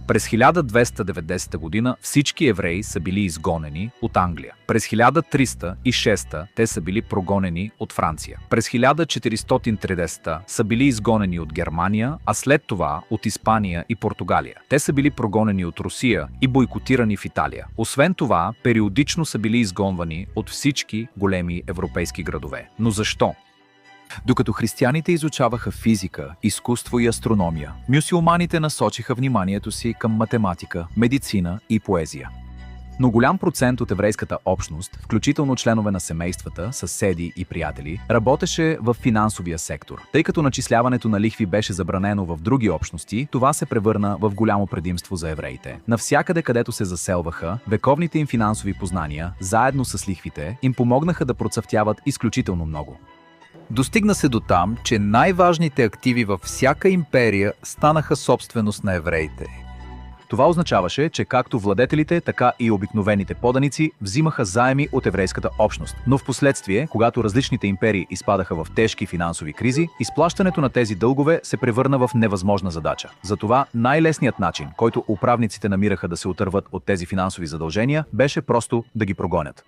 През 1290 година всички евреи са били изгонени от Англия. През 1306 те са били прогонени от Франция. През 1430 са били изгонени от Германия, а след това от Испания и Португалия. Те са били прогонени от Русия и бойкотирани в Италия. Освен това, периодично са били изгонвани от всички големи европейски градове. Но защо? Докато християните изучаваха физика, изкуство и астрономия, мюсюлманите насочиха вниманието си към математика, медицина и поезия. Но голям процент от еврейската общност, включително членове на семействата, съседи и приятели, работеше в финансовия сектор. Тъй като начисляването на лихви беше забранено в други общности, това се превърна в голямо предимство за евреите. Навсякъде, където се заселваха, вековните им финансови познания, заедно с лихвите, им помогнаха да процъфтяват изключително много. Достигна се до там, че най-важните активи във всяка империя станаха собственост на евреите. Това означаваше, че както владетелите, така и обикновените поданици взимаха заеми от еврейската общност. Но в последствие, когато различните империи изпадаха в тежки финансови кризи, изплащането на тези дългове се превърна в невъзможна задача. Затова най-лесният начин, който управниците намираха да се отърват от тези финансови задължения, беше просто да ги прогонят.